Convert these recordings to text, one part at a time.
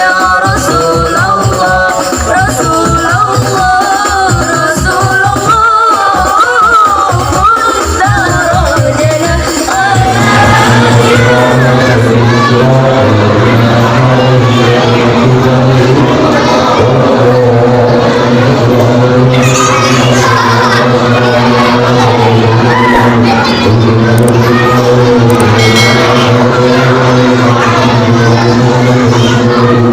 ya Rasulullah, Rasulullah, Rasulullah, kunta rajana Thank you.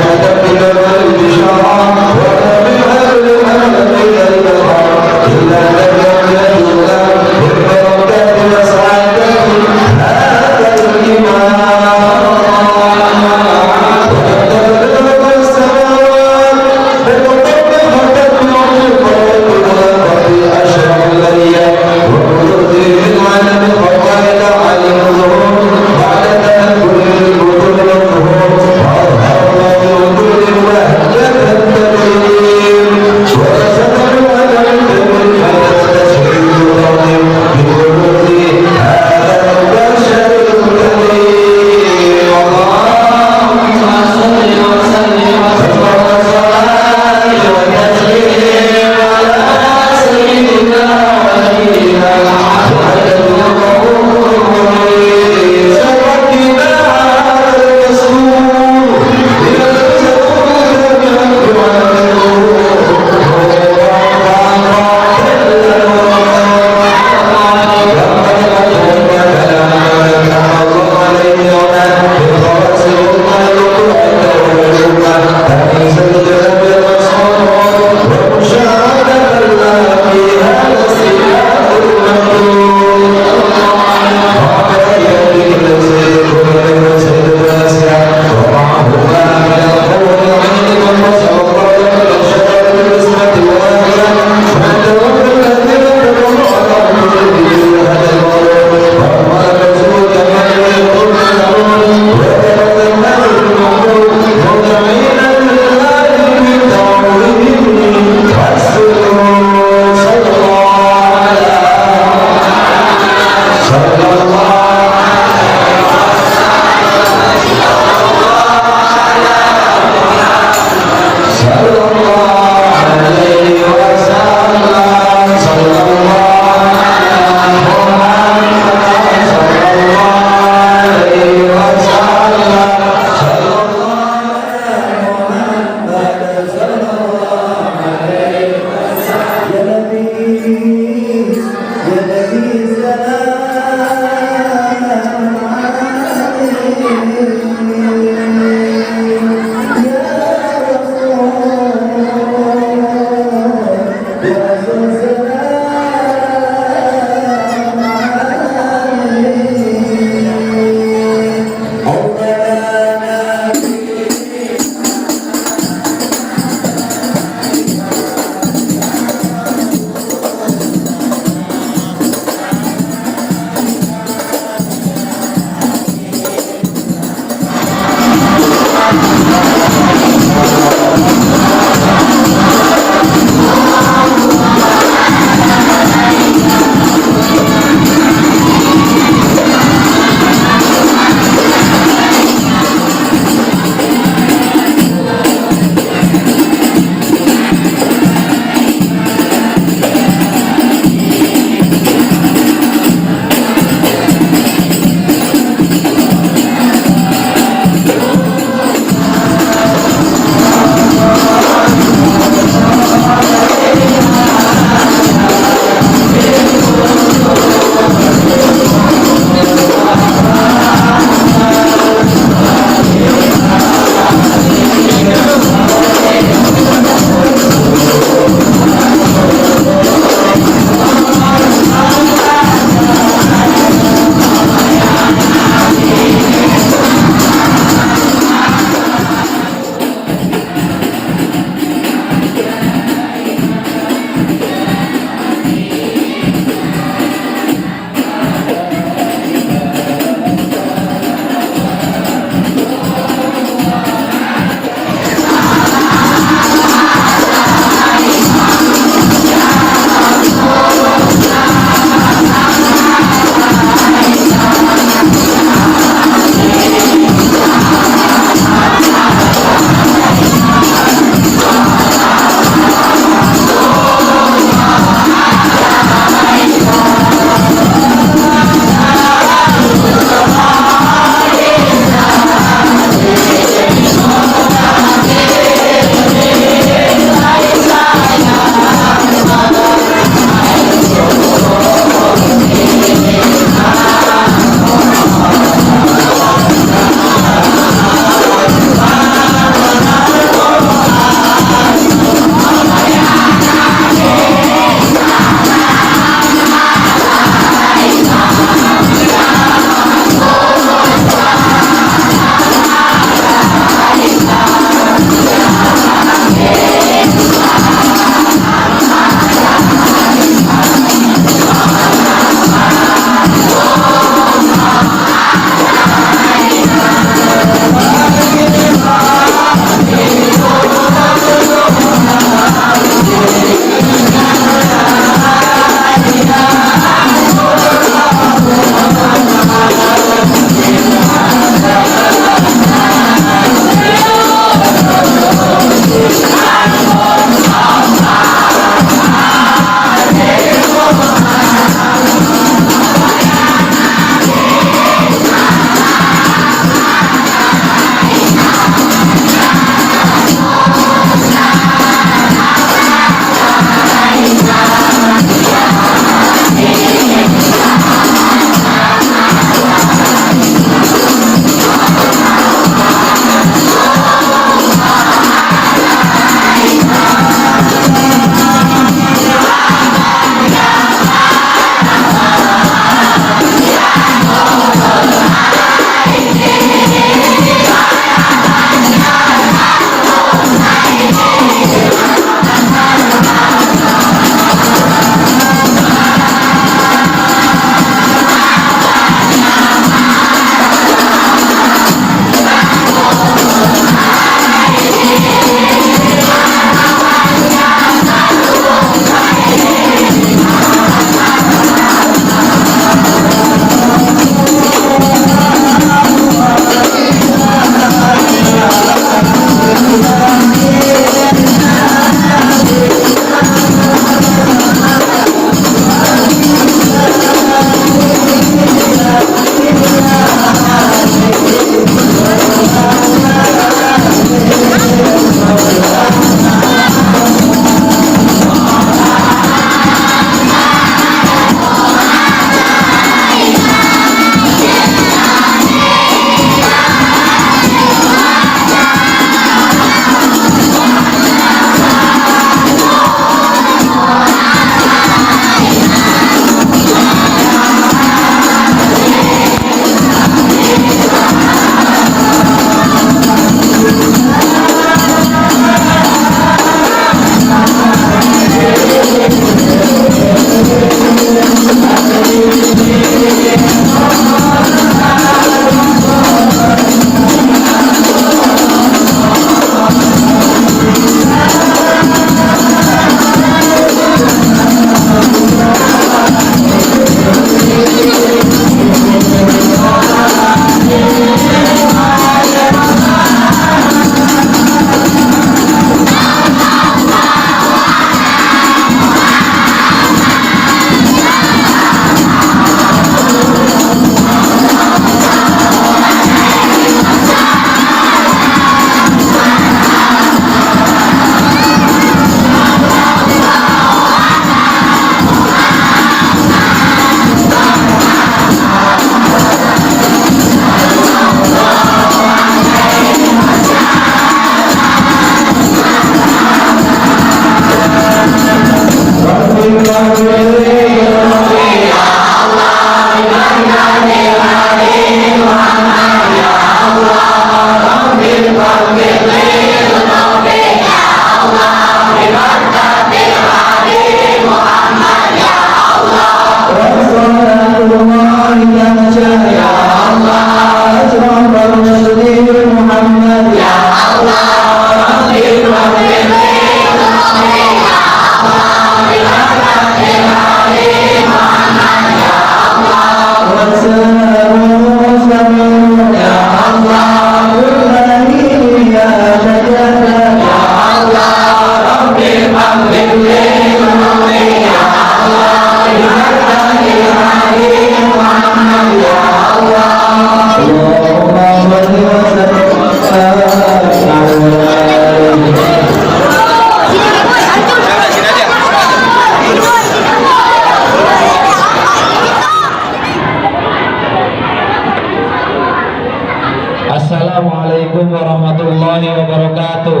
Assalamualaikum warahmatullahi wabarakatuh.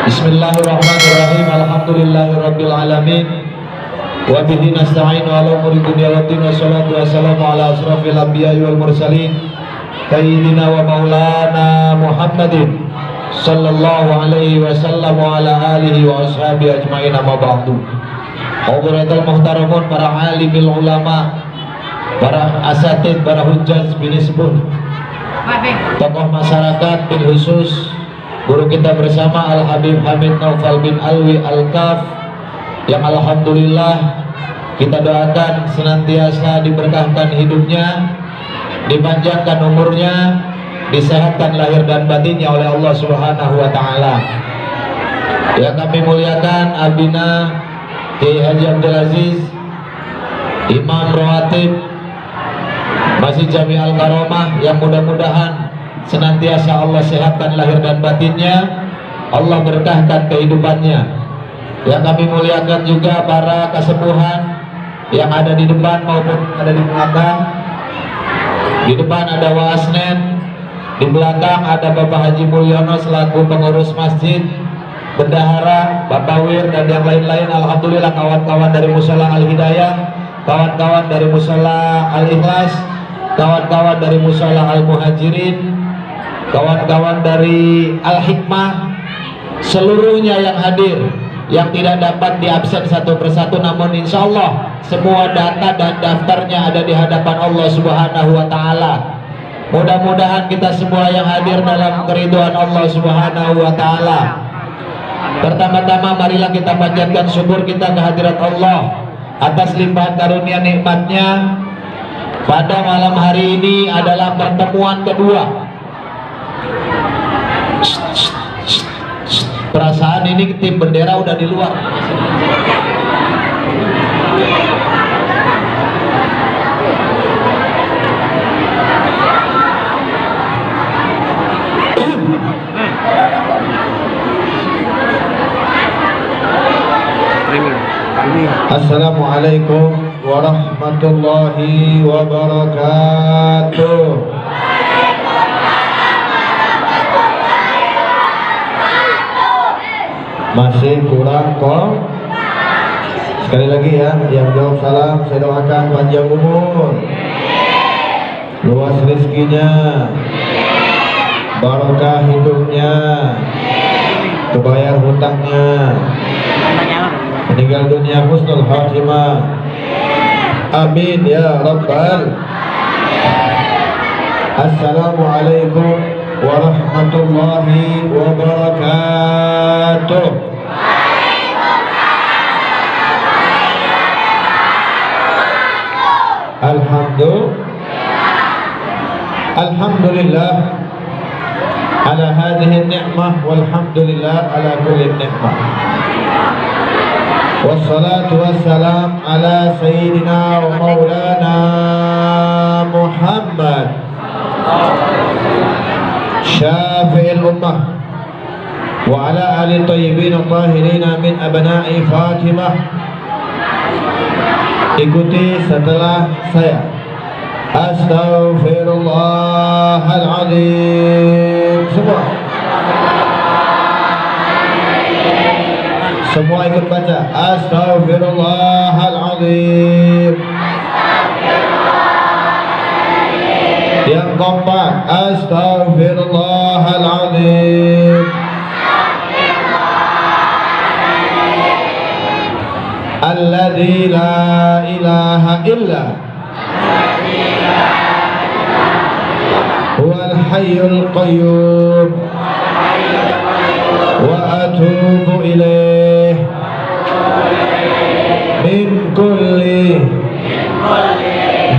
Bismillahirrahmanirrahim. Alhamdulillahirabbil alamin. Wa bihi nasta'inu ala umuri dunya waddin. Wassalatu wassalamu ala asrofil anbiya'i wal mursalin sayyidina wa maulana Muhammadin sallallahu alaihi wasallam wa ala alihi wa ashabihi ajma'in, amma ba'du. Hadratul muhtaramun, para alimil ulama, para asatid, para hujjaj binisbun, tokoh masyarakat bin khusus guru kita bersama Al Habib Hamid Naufal bin Alwi Al-Kaf, yang alhamdulillah kita doakan senantiasa diberkahkan hidupnya, dipanjangkan umurnya, disehatkan lahir dan batinnya oleh Allah Subhanahu wa taala. Yang kami muliakan Abina Kiai Haji Abdul Aziz, Imam Rawatib Masjid Jami Al Karomah, yang mudah-mudahan senantiasa Allah sehatkan lahir dan batinnya, Allah berkahkan kehidupannya. Yang kami muliakan juga para kesepuhan yang ada di depan maupun ada di belakang. Di depan ada Waasnen, di belakang ada Bapak Haji Mulyono selaku pengurus masjid, bendahara, Bapak Wir, dan yang lain-lain. Alhamdulillah, kawan-kawan dari Mushola Al Hidayah, kawan-kawan dari Mushola Al Ikhlas, kawan-kawan dari Mushola Al Muhajirin, kawan-kawan dari Al Hikmah, seluruhnya yang hadir, yang tidak dapat diabsen satu persatu, namun insya Allah semua data dan daftarnya ada di hadapan Allah Subhanahu wa taala. Mudah-mudahan kita semua yang hadir dalam keridhaan Allah Subhanahu wa taala. Pertama-tama marilah kita panjatkan syukur kita kehadirat Allah atas limpahan karunia nikmatnya. Pada malam hari ini adalah pertemuan kedua. Perasaan ini tim bendera udah di luar. Assalamualaikum warahmatullahi wabarakatuh. Masih kurang kok? Sekali lagi ya, yang jawab salam saya doakan panjang umur, luas rezekinya, barokah hidupnya, kebayar hutangnya, meninggal dunia husnul khatimah. Amin ya rabbal. Assalamualaikum warahmatullahi wabarakatuh. Alhamdulillah ala hadhihi ni'mah, walhamdulillah ala kulli ni'mah. Wassalatu wassalam ala sayyidina wa maulana Muhammad syafi'il ummah wa ala ali tayyibin tahirin min abna'i Fatimah. Ikuti setelah saya. Astaghfirullahaladzim. Semua Semua ikut baca. Astaghfirullahaladzim. Yang kompak. Astaghfirullahaladzim. Alladzi la ilaha illa huwal hayyul qayyum wa atubu ilaih min kulli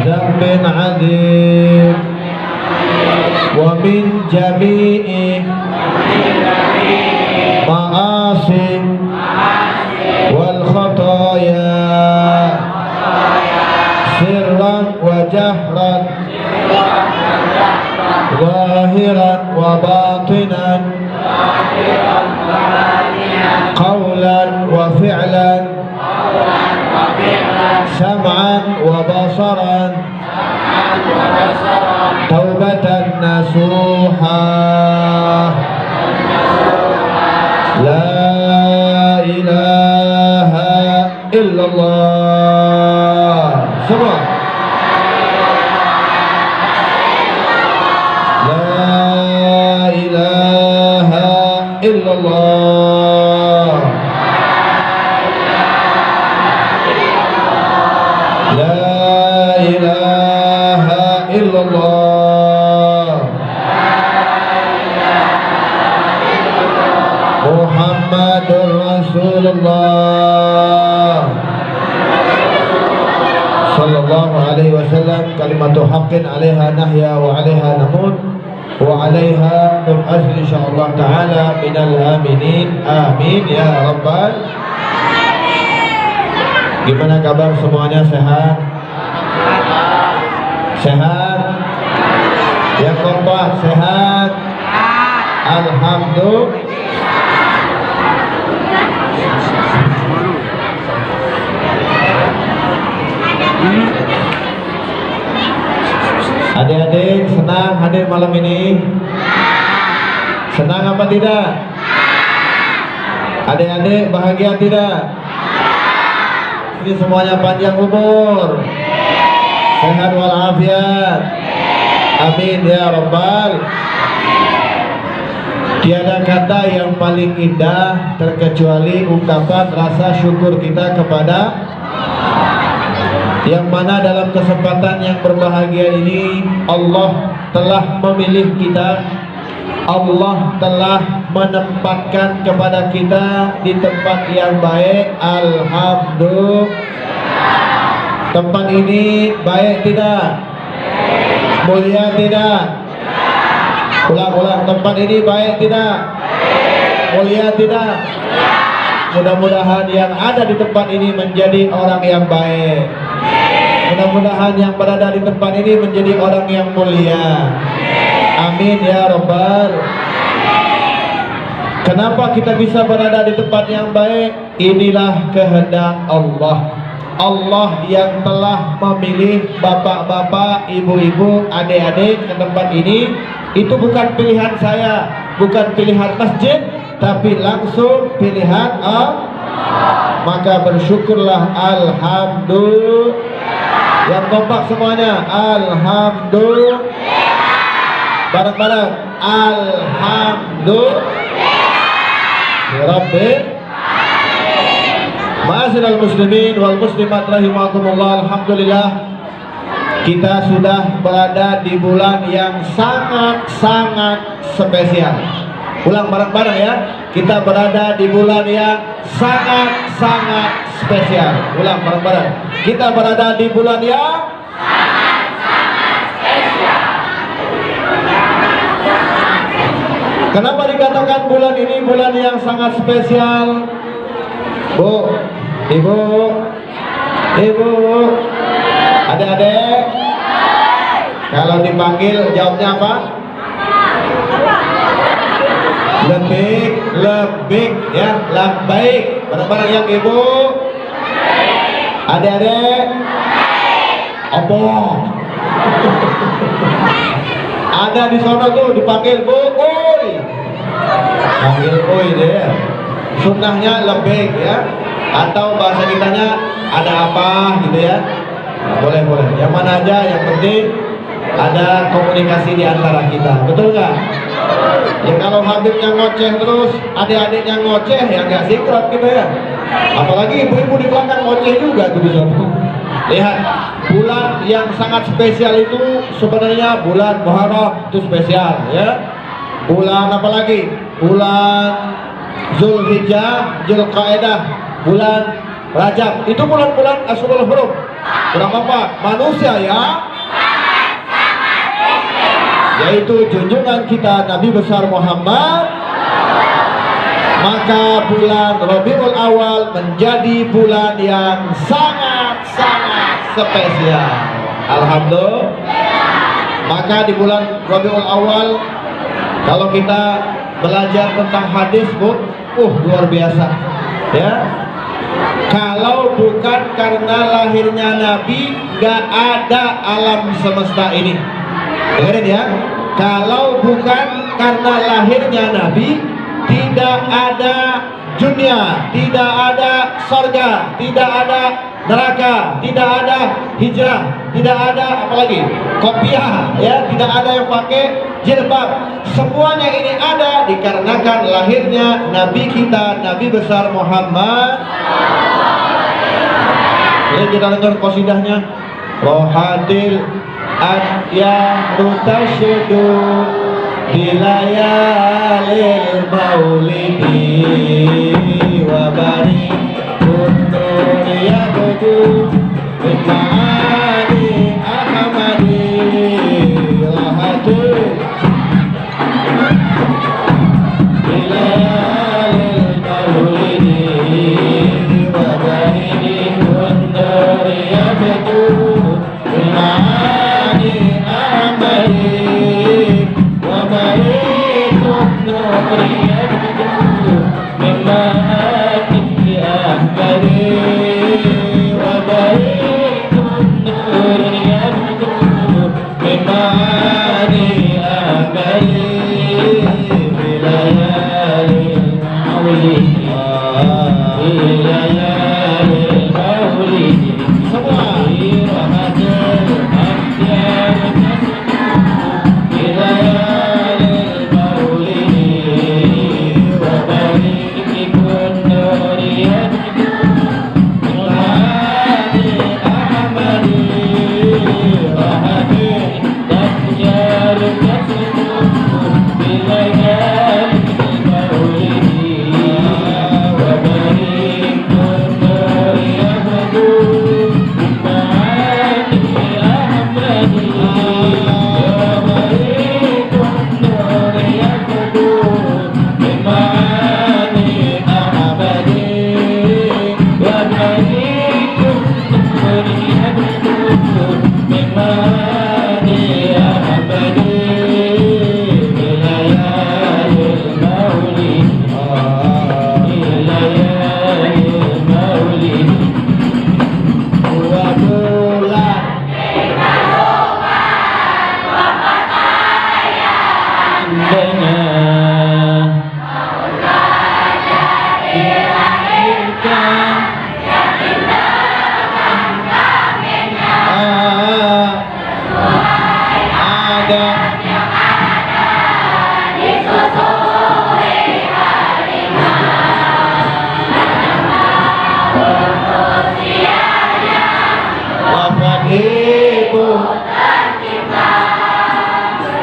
dzambin adzim wa min jami'i ma'asi wal khataya sirran wa jahran zahiran wa batinan qawlan wa fi'lan sam'an wa basaran taubatan nasuha la ilaha illallah. Semua la ilaha illallah. La ilaha illallah. Muhammadur Rasulullah sallallahu alaihi wasallam. Kalimatu haqqin 'alaiha nahya wa 'alaiha namut wa 'alaiha nub'ats insyaallah taala minal aminin. Amin ya rabbal. Gimana kabar semuanya, sehat? Sehat? Yang kompak sehat? Alhamdulillah. Adik-adik senang hadir malam ini? Senang apa tidak? Adik-adik bahagia tidak? Ini semuanya panjang umur, sehat walafiat. Amin ya rabbal. Tiada kata yang paling indah terkecuali ungkapan rasa syukur kita kepada yang mana dalam kesempatan yang berbahagia ini Allah telah memilih kita, Allah telah menempatkan kepada kita di tempat yang baik. Alhamdulillah. Tempat ini baik tidak? Mulia tidak? Ulang-ulang, tempat ini baik tidak? Mulia tidak? Mudah-mudahan yang ada di tempat ini menjadi orang yang baik. Mudah-mudahan yang berada di tempat ini menjadi orang yang mulia. Amin ya rabbal. Kenapa kita bisa berada di tempat yang baik? Inilah kehendak Allah. Allah yang telah memilih bapak-bapak, ibu-ibu, adik-adik ke tempat ini. Itu bukan pilihan saya, bukan pilihan masjid, tapi langsung pilihan Allah. Maka bersyukurlah. Alhamdulillah. Yang kompak semuanya, alhamdulillah. Bareng-bareng, alhamdulillah. Rabbil Ma'asyiral muslimin wal muslimat rahimakumullah. Alhamdulillah, kita sudah berada di bulan yang sangat-sangat spesial. Ulang bareng-bareng ya. Kita berada di bulan yang sangat-sangat spesial. Ulang bareng-bareng. Kita berada di bulan yang sangat-sangat spesial. Kenapa dikatakan bulan ini bulan yang sangat spesial? Bu, ibu, ibu, adik-adik, kalau dipanggil jawabnya apa? Lebih ya, labbaik. Barang-barang yang ibu, adik-adik, apa? Ada di sana tuh dipanggil bu, oi, panggil oi deh. sunnahnya lebih ya, atau bahasa kitanya ada apa gitu ya. Nah, boleh yang mana aja, yang penting ada komunikasi di antara kita, betul nggak? Ya kalau Habibnya ngoceh terus, adik-adiknya ngoceh, ya nggak sinkron gitu ya. Apalagi ibu-ibu di belakang ngoceh juga tuh di sana. Lihat, bulan yang sangat spesial itu sebenarnya bulan Muharram, itu spesial ya. Bulan apa lagi? Bulan Zulhijjah, Zulqa'dah, bulan Rajab. Itu bulan-bulan Ashurul Hurum. Bulan apa? Manusia ya. Yaitu junjungan kita Nabi besar Muhammad. Maka bulan Rabiul Awal menjadi bulan yang sangat-sangat spesial. Alhamdulillah. Maka di bulan Rabiul Awal, kalau kita belajar tentang hadis, Bu, luar biasa ya. Kalau bukan karena lahirnya Nabi, gak ada alam semesta ini. Dengerin ya, kalau bukan karena lahirnya Nabi, tidak ada dunia, tidak ada surga, tidak ada neraka, tidak ada hijrah, tidak ada apalagi kopiah ya, tidak ada yang pakai jilbab. Semuanya ini ada dikarenakan lahirnya Nabi kita, Nabi besar Muhammad. Jadi kita dengar qasidahnya. Rohatil adyaru tashudu bilayalil maulidi wa bari kundur yabudu bima'ani ahmadi rohatil bilayalil maulidi wa bari kundur yabudu bima'ani ahmadi wa bari kundur yabudu bima'ani ahmadi wa bari kundur yabudu bima'ani ahmadi bilayalil maulidi bilayalil maulidi semua rohatil adyar bilayalil maulidi wa bari kundur yabudu bima'ani ahmadi rohatil adyar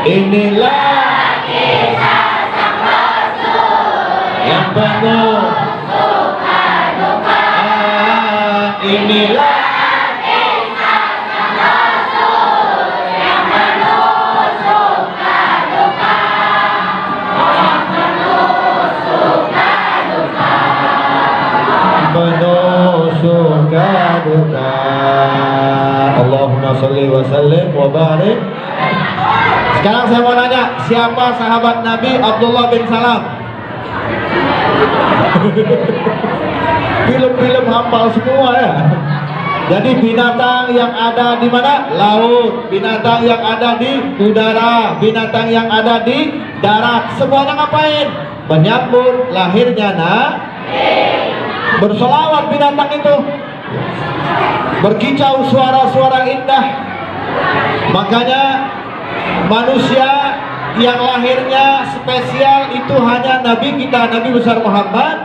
inilah kisah sang Rasul yang penuh suka duka. Inilah kisah sang Rasul yang penuh suka duka. Yang penuh suka duka. Penuh suka duka. Allahumma sholli wa sallim wa barik. Sekarang saya mau nanya, siapa sahabat Nabi Abdullah bin Salam? Film-film hafal semua ya. Jadi binatang yang ada di mana? Laut. Binatang yang ada di udara. Binatang yang ada di darat. Semuanya ngapain? Menyambut lahirnya Bersolawat binatang itu, berkicau suara-suara indah. Makanya manusia yang lahirnya spesial itu hanya Nabi kita, Nabi besar Muhammad.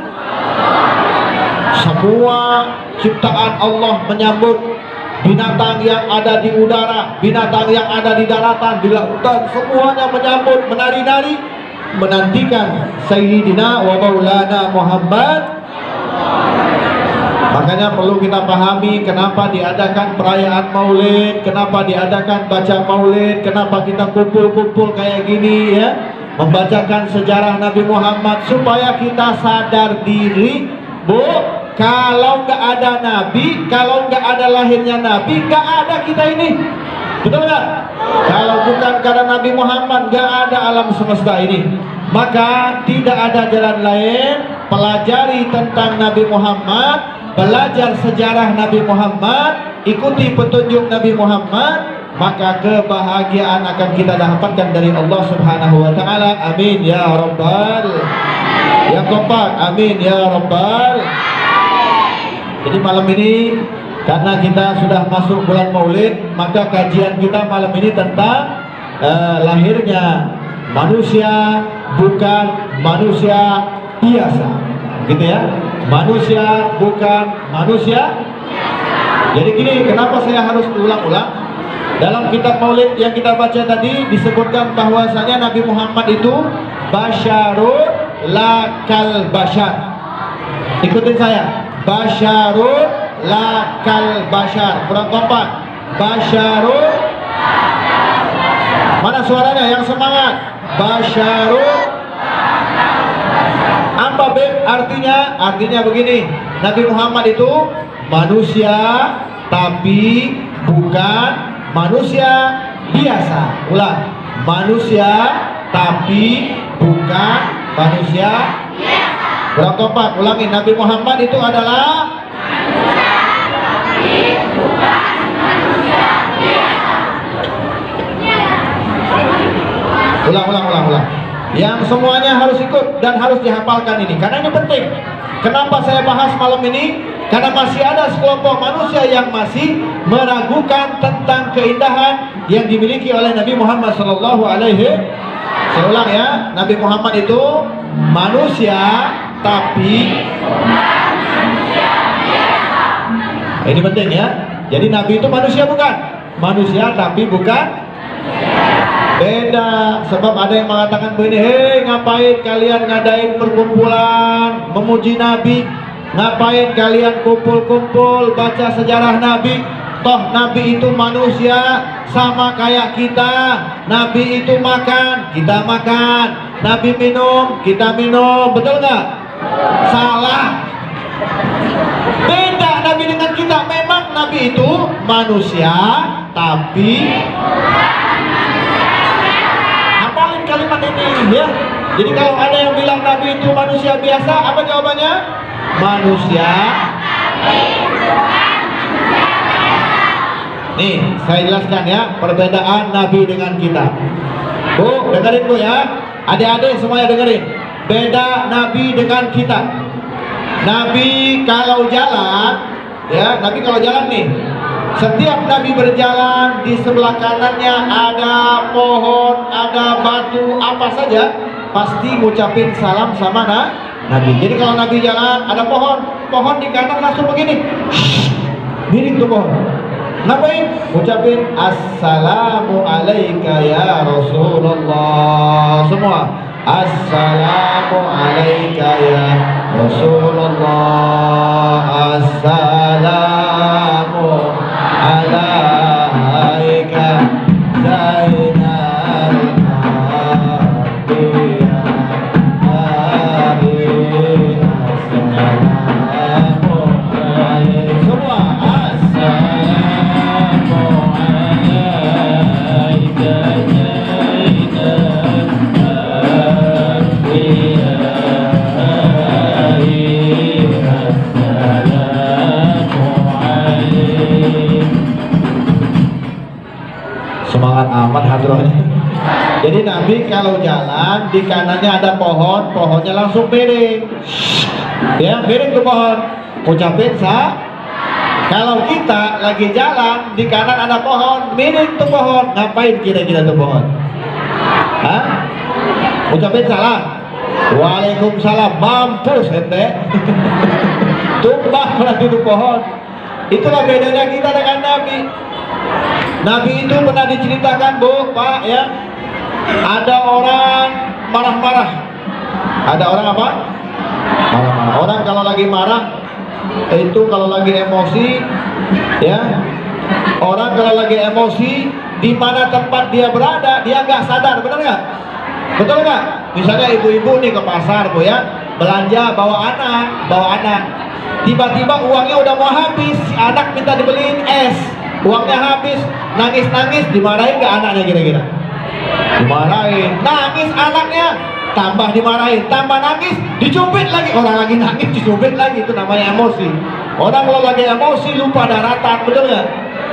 Semua ciptaan Allah menyambut, binatang yang ada di udara, binatang yang ada di daratan, di lautan, semuanya menyambut, menari-nari, menantikan Sayyidina wa Maulana Muhammad. Makanya perlu kita pahami kenapa diadakan perayaan maulid, kenapa diadakan baca maulid, kenapa kita kumpul-kumpul kayak gini ya, membacakan sejarah Nabi Muhammad, supaya kita sadar diri, Bu, kalau nggak ada Nabi, kalau nggak ada lahirnya Nabi, nggak ada kita ini. Betul nggak? Kalau bukan karena Nabi Muhammad, nggak ada alam semesta ini. Maka tidak ada jalan lain, pelajari tentang Nabi Muhammad, belajar sejarah Nabi Muhammad, ikuti petunjuk Nabi Muhammad, maka kebahagiaan akan kita dapatkan dari Allah Subhanahu wa taala. Amin ya rabbal. Yang kompak, amin ya rabbal. Jadi malam ini karena kita sudah masuk bulan Maulid, maka kajian kita malam ini tentang lahirnya manusia bukan manusia biasa, gitu ya. Manusia bukan manusia. Jadi gini, kenapa saya harus ulang-ulang? Dalam kitab Maulid yang kita baca tadi disebutkan bahwasanya Nabi Muhammad itu basyarul lakal basyar. Ikutin saya. Basyarul lakal basyar. Kurang kompak. Basyarul. Mana suaranya yang semangat? Basyarul. Apa Beb artinya? Artinya begini, Nabi Muhammad itu manusia tapi bukan manusia biasa. Ulang, manusia tapi bukan manusia biasa. Kurang kompak, ulangin. Nabi Muhammad itu adalah manusia tapi bukan manusia biasa. Ulang. Yang semuanya harus ikut dan harus dihafalkan ini, karena ini penting. Kenapa saya bahas malam ini? Karena masih ada sekelompok manusia yang masih meragukan tentang keindahan yang dimiliki oleh Nabi Muhammad Sallallahu Alaihi. Saya ulang ya, Nabi Muhammad itu manusia tapi manusia biasa. Ini penting ya. Jadi Nabi itu manusia bukan? Manusia tapi bukan. Beda, sebab ada yang mengatakan begini, hei ngapain kalian ngadain perkumpulan memuji Nabi, ngapain kalian kumpul-kumpul baca sejarah Nabi, toh Nabi itu manusia sama kayak kita. Nabi itu makan, kita makan, Nabi minum, kita minum, betul nggak? Salah. Beda Nabi dengan kita. Memang Nabi itu manusia tapi kalimat ini ya. Jadi kalau ada yang bilang Nabi itu manusia biasa, apa jawabannya? Manusia. Nih, saya jelaskan ya perbedaan Nabi dengan kita. Bu, dengerin Bu ya. Adik-adik semuanya dengerin. Beda Nabi dengan kita. Nabi kalau jalan, ya, Nabi kalau jalan nih, setiap Nabi berjalan di sebelah kanannya ada pohon, ada batu, apa saja pasti ngucapin salam sama Nabi. Jadi kalau Nabi jalan ada pohon di kanan langsung begini, miring tuh pohon. Ngapain? Ngucapin assalamu alaika ya Rasulullah. Semua assalamu alaika ya Rasulullah. Assalamu alaika zainal anbiya assalamu alaika. Semua assalamu alaika zainal anbiya semangat amat hadrohnya. Jadi Nabi kalau jalan di kanannya ada pohon, pohonnya langsung miring. Ya, miring tuh pohon. Ucapin kalau kita lagi jalan di kanan ada pohon, miring tuh pohon, ngapain kira-kira tuh pohon? Hah? Ucapin salam. Waalaikumsalam. Mampus ente. Tumbang berarti itu pohon. Itulah bedanya kita dengan Nabi. Nabi itu pernah diceritakan, Bu, Pak, ya. Ada orang marah-marah. Ada orang apa? Marah-marah. Orang kalau lagi marah itu kalau lagi emosi, ya. Orang kalau lagi emosi, di mana tempat dia berada, dia nggak sadar, benar nggak? Betul nggak? Misalnya ibu-ibu nih ke pasar, Bu, ya, belanja bawa anak. Tiba-tiba uangnya udah mau habis, si anak minta dibeliin es, uangnya habis, nangis-nangis, dimarahin nggak anaknya kira-kira? Dimarahin, nangis anaknya, tambah dimarahin, tambah nangis, dicubit lagi, orang lagi nangis dicubit lagi, itu namanya emosi. Orang kalau lagi emosi lupa daratan, betul nggak?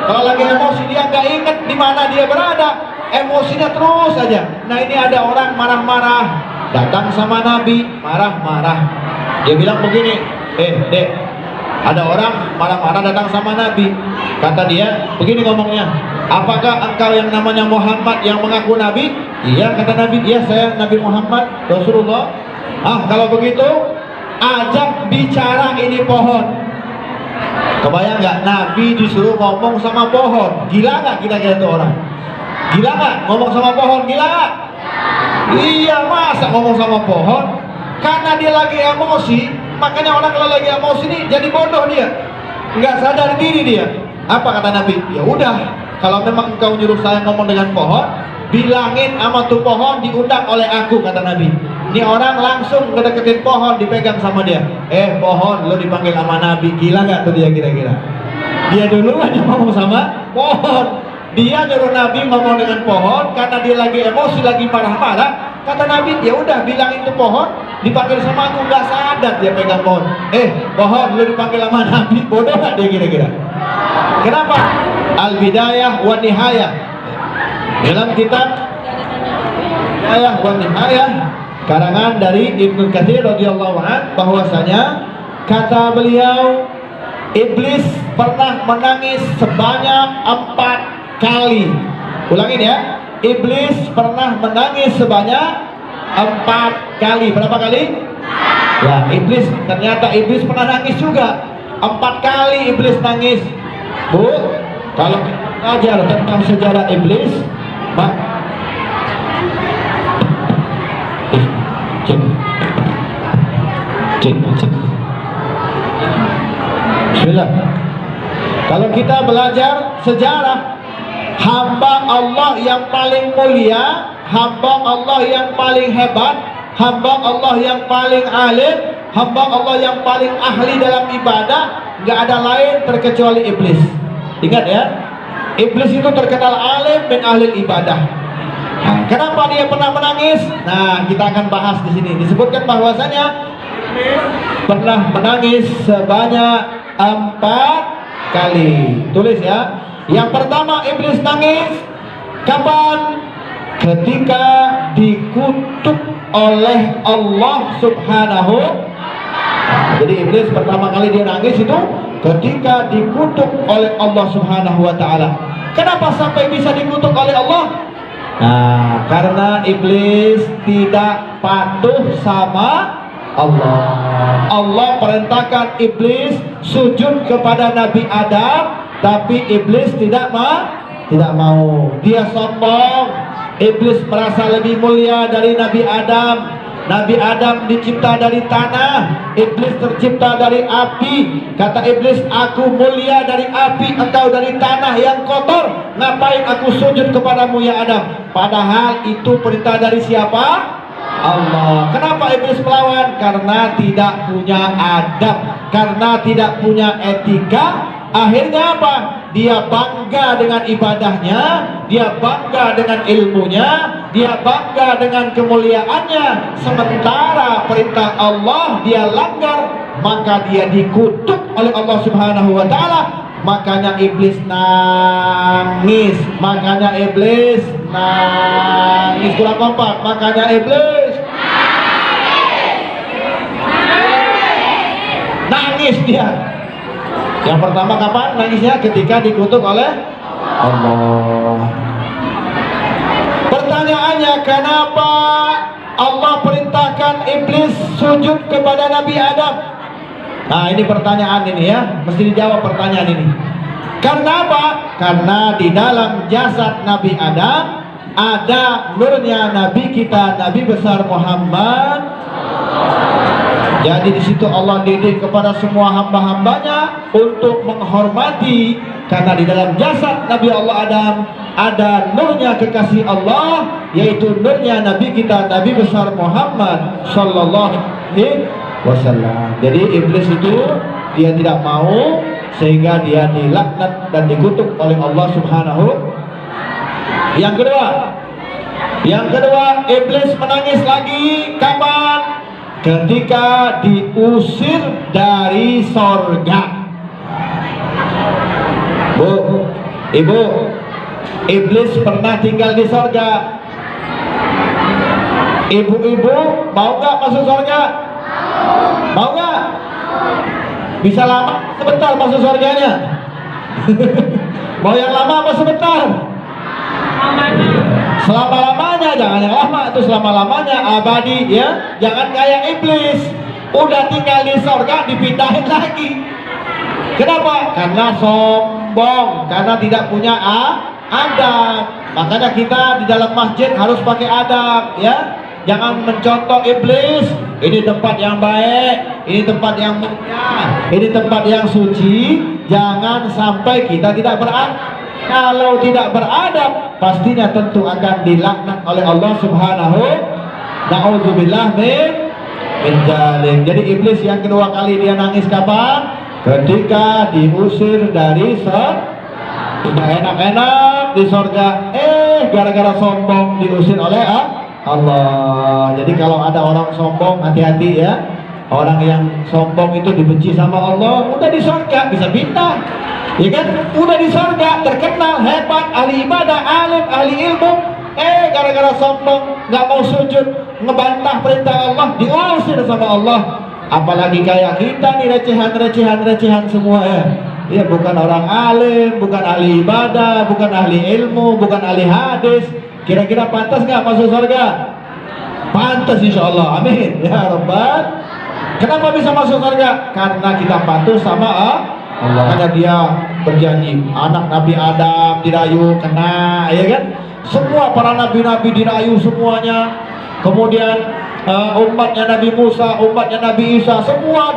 Kalau lagi emosi dia nggak inget di mana dia berada, emosinya terus aja. Nah ini ada orang marah-marah, datang sama Nabi, marah-marah. Dia bilang begini, dek, ada orang marah-marah datang sama Nabi. Kata dia, begini ngomongnya, apakah engkau yang namanya Muhammad yang mengaku Nabi? Iya, kata Nabi, iya saya Nabi Muhammad, Rasulullah. Kalau begitu, ajak bicara ini pohon. Kebayang nggak? Nabi disuruh ngomong sama pohon. Gila nggak kira-kira itu orang? Gila nggak? Ngomong sama pohon, gila nggak? Iya, masa ngomong sama pohon? Karena dia lagi emosi. Makanya orang kalau lagi emosi nih jadi bodoh dia, nggak sadar diri dia. Apa kata Nabi? Ya udah, kalau memang engkau nyuruh saya ngomong dengan pohon, bilangin sama tuh pohon diundang oleh aku, kata Nabi. Ini orang langsung ngedeketin pohon, dipegang sama dia. Pohon, lo dipanggil sama Nabi. Gila nggak tuh dia kira-kira? Dia dulu aja ngomong sama pohon. Dia nyuruh Nabi ngomong dengan pohon karena dia lagi emosi, lagi marah-marah. Kata Nabi, ya udah bilangin tuh pohon dipanggil sama aku. Nggak sadar dia pegang pohon. Pohon, lu dipanggil sama Nabi. Bodoh nggak dia kira-kira? Kenapa? Al-Bidayah wa Nihayah, dalam kitab Bidayah wa Nihayah karangan dari Ibnu Katsir radhiyallahu anhu, bahwasanya kata beliau, iblis pernah menangis sebanyak 4 kali. Ulangin ya. Iblis pernah menangis sebanyak 4 kali. Berapa kali? Ya, iblis, ternyata iblis pernah nangis juga. 4 kali iblis nangis. Bu, kalau kita belajar tentang sejarah iblis, cek. Bismillah. Kalau kita belajar sejarah hamba Allah yang paling mulia, hamba Allah yang paling hebat, hamba Allah yang paling alim, hamba Allah yang paling ahli dalam ibadah, nggak ada lain terkecuali iblis. Ingat ya, iblis itu terkenal alim dan ahli ibadah. Kenapa dia pernah menangis? Nah, kita akan bahas di sini. Disebutkan bahwasanya pernah menangis sebanyak 4 kali. Tulis ya. Yang pertama iblis nangis kapan? Ketika dikutuk oleh Allah Subhanahu. Jadi iblis pertama kali dia nangis itu ketika dikutuk oleh Allah Subhanahu wa taala. Kenapa sampai bisa dikutuk oleh Allah? Nah, karena iblis tidak patuh sama Allah. Allah perintahkan iblis sujud kepada Nabi Adam, tapi iblis tidak mau. Dia sombong. Iblis merasa lebih mulia dari Nabi Adam. Nabi Adam dicipta dari tanah, iblis tercipta dari api. Kata iblis, aku mulia dari api, engkau dari tanah yang kotor. Ngapain aku sujud kepadamu ya Adam? Padahal itu perintah dari siapa? Allah. Kenapa iblis melawan? Karena tidak punya adab, karena tidak punya etika. Akhirnya apa? Dia bangga dengan ibadahnya, dia bangga dengan ilmunya, dia bangga dengan kemuliaannya. Sementara perintah Allah dia langgar, maka dia dikutuk oleh Allah Subhanahu wa taala. Makanya iblis nangis. Makanya iblis nangis. Kurang kompak. Makanya iblis Nangis dia. Yang pertama kapan nangisnya? Ketika dikutuk oleh Allah. Pertanyaannya, kenapa Allah perintahkan iblis sujud kepada Nabi Adam? Nah, ini pertanyaan ini ya, mesti dijawab pertanyaan ini. Karena apa? Karena di dalam jasad Nabi Adam ada nurnya Nabi kita, Nabi besar Muhammad. Jadi di situ Allah didik kepada semua hamba-hambanya untuk menghormati, karena di dalam jasad Nabi Allah Adam ada nurnya kekasih Allah, yaitu nurnya Nabi kita, Nabi besar Muhammad Sallallahu Alaihi Wasallam. Jadi iblis itu dia tidak mau, sehingga dia dilaknat dan dikutuk oleh Allah Subhanahu. Yang kedua, iblis menangis lagi kapan? Ketika diusir dari sorga. Bu, ibu, iblis pernah tinggal di sorga. Ibu-ibu mau nggak masuk sorga? Mau nggak? Bisa lama sebentar masuk sorganya? Mau yang lama apa sebentar? Selama-lamanya, jangan yang lama, itu selama-lamanya abadi ya. Jangan kayak iblis, udah tinggal di sorga dipindahin lagi. Kenapa? Karena sombong, karena tidak punya adab. Makanya kita di dalam masjid harus pakai adab ya. Jangan mencontoh iblis. Ini tempat yang baik, ini tempat yang mulia, ini tempat yang suci. Jangan sampai kita tidak beradab. Kalau tidak beradab, pastinya tentu akan dilaknat oleh Allah Subhanahu. Na'udzubillah min dzalik. Jadi iblis yang kedua kali dia nangis kapan? Ketika diusir dari sorga. Sudah enak-enak di sorga, gara-gara sombong diusir oleh Allah. Jadi kalau ada orang sombong, hati-hati ya. Orang yang sombong itu dibenci sama Allah, udah di sorga bisa pindah. Ya kan? Udah di sorga, terkenal, hebat, ahli ibadah, alim, ahli ilmu. Gara-gara sombong, nggak mau sujud, ngebantah perintah Allah, diusir sama Allah. Apalagi kayak kita nih, recehan semua ya. Dia bukan orang alim, bukan ahli ibadah, bukan ahli ilmu, bukan ahli hadis. Kira-kira pantas nggak masuk surga? Pantas insya Allah, amin ya Rabbal. Kenapa bisa masuk surga? Karena kita patuh sama Allah. Makanya dia berjanji, anak Nabi Adam dirayu kena, ya kan? Semua para nabi-nabi dirayu semuanya. Kemudian umatnya Nabi Musa, umatnya Nabi Isa, semua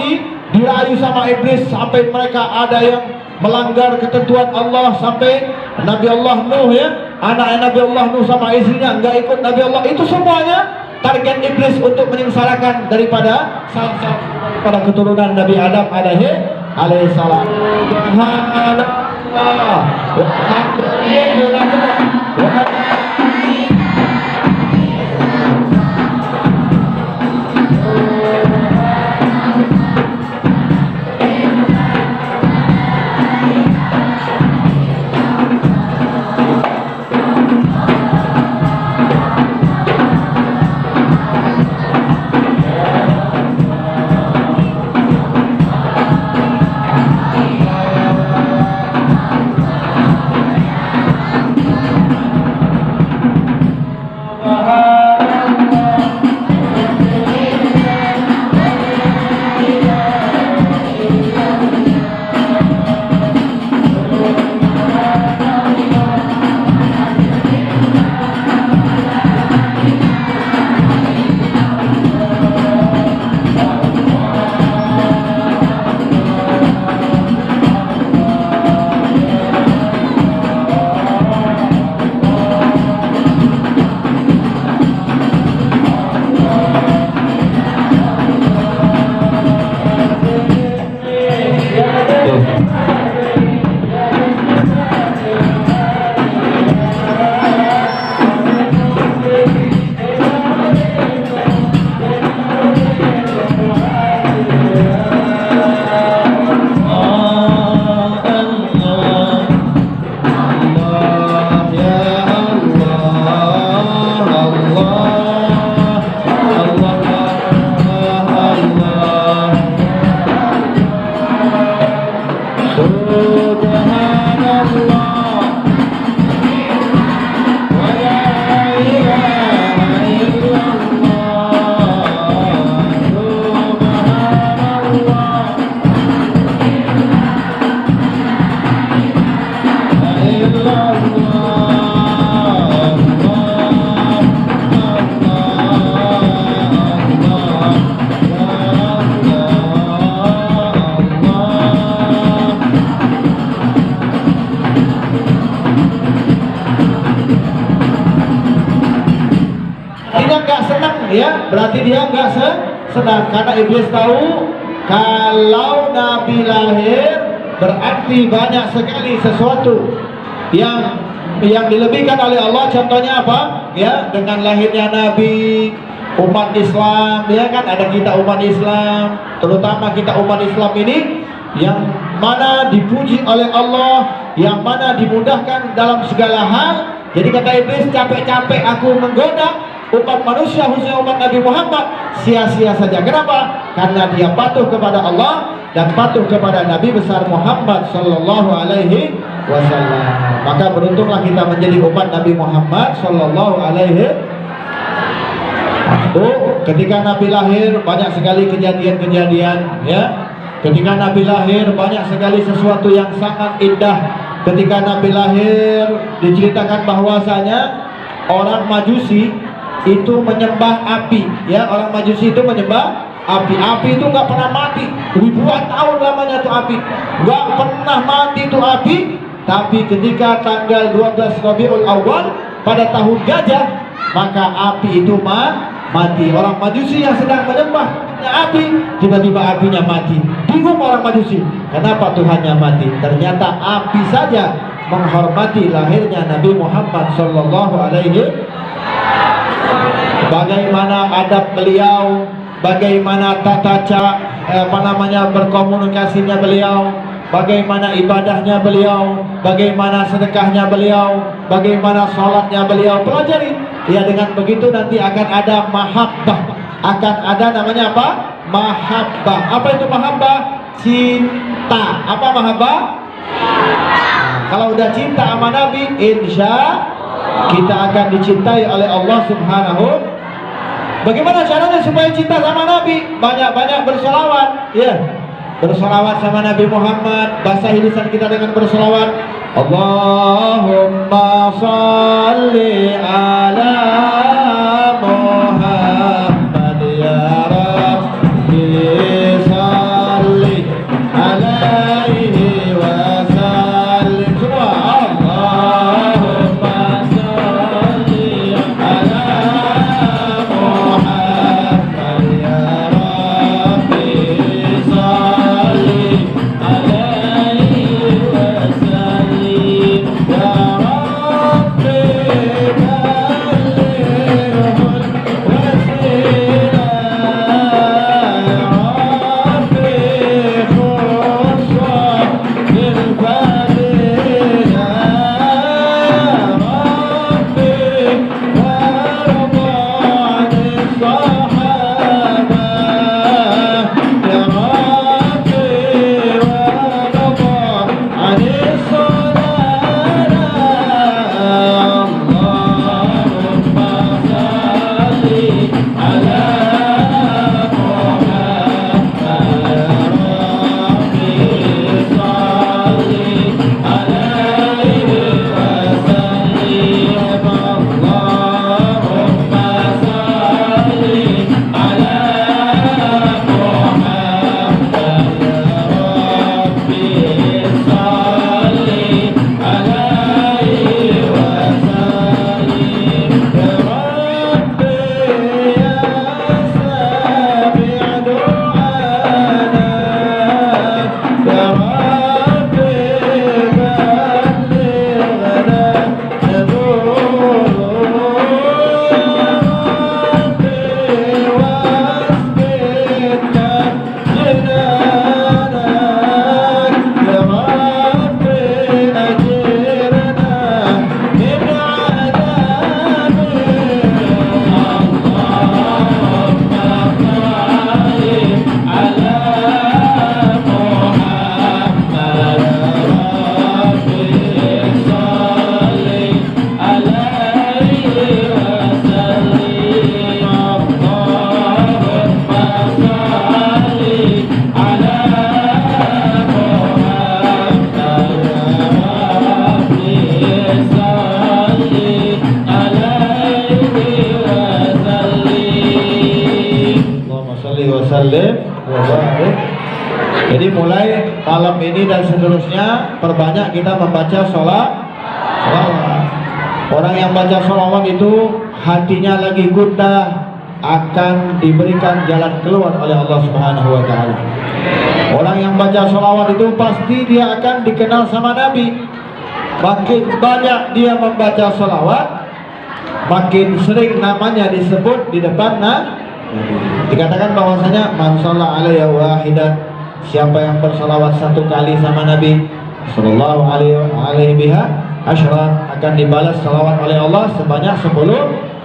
dirayu sama iblis, sampai mereka ada yang melanggar ketentuan Allah, sampai Nabi Allah Nuh ya, anaknya Nabi Allah Nuh sama istrinya nggak ikut Nabi Allah. Itu semuanya target iblis untuk menyengsarakan daripada pada keturunan Nabi Adam alaihi salam. Artinya nggak senang ya, berarti dia nggak senang karena iblis tahu kalau Nabi lahir berarti banyak sekali sesuatu yang dilebihkan oleh Allah. Contohnya apa? Ya, dengan lahirnya Nabi, umat Islam, ya kan, ada kita umat Islam, terutama kita umat Islam ini yang mana dipuji oleh Allah, yang mana dimudahkan dalam segala hal. Jadi kata iblis, capek-capek aku menggoda umat manusia, khususnya umat Nabi Muhammad, sia-sia saja. Kenapa? Karena dia patuh kepada Allah dan patuh kepada Nabi besar Muhammad Sallallahu Alaihi Wasallam. Maka beruntunglah kita menjadi umat Nabi Muhammad Sallallahu Alaihi Wasallam. Ketika Nabi lahir banyak sekali kejadian-kejadian, ya. Ketika Nabi lahir banyak sekali sesuatu yang sangat indah. Ketika Nabi lahir diceritakan bahwasanya orang Majusi itu menyembah api, ya, orang Majusi itu menyembah api. Api itu nggak pernah mati, ribuan tahun lamanya tuh api, nggak pernah mati tuh api. Tapi ketika tanggal 12 Rabiul Awal pada tahun gajah, maka api itu mati. Orang Majusi yang sedang menyembah api, tiba-tiba apinya mati. Bingung orang Majusi, kenapa Tuhannya mati? Ternyata api saja menghormati lahirnya Nabi Muhammad Sallallahu Alaihi Wasallam. Bagaimana adab beliau, bagaimana tata cara berkomunikasinya beliau, bagaimana ibadahnya beliau, bagaimana sedekahnya beliau, bagaimana sholatnya beliau. Pelajari ya, dengan begitu nanti akan ada mahabbah, akan ada namanya apa? Mahabbah. Apa itu mahabbah? Cinta. Apa mahabbah? Kalau udah cinta sama Nabi, insya kita akan dicintai oleh Allah Subhanahu. Bagaimana caranya supaya cinta sama Nabi? Banyak-banyak bersolawat, ya. Bersolawat sama Nabi Muhammad. Basahi lisan kita dengan bersolawat. Allahumma salli ala Muhammad ya Rabbi, salli alaihi wa sallim. Semua Allahumma salli ala Muhammad ya Rabbi, salli alaihi wa sallim ya Rabbi, balighul wasilah ya Rabbi, khussa bil fadilah ya Rabbi, warḍa 'anil sahabah ya Rabbi, warḍa 'anil sahadah. Allahumma salli ala Muhammad ya Rabbi, salli mulai malam ini dan seterusnya perbanyak kita membaca sholawat. Orang yang baca sholawat itu hatinya lagi gundah, akan diberikan jalan keluar oleh Allah Subhanahu wa Ta'ala. Orang yang baca sholawat itu pasti dia akan dikenal sama Nabi. Makin banyak dia membaca sholawat, makin sering namanya disebut di depan Nabi. Dikatakan bahwasanya man shalla alaiya wahidan, siapa yang bersalawat satu kali sama Nabi sallallahu alaihi biha asyran, akan dibalas salawat oleh Allah sebanyak 10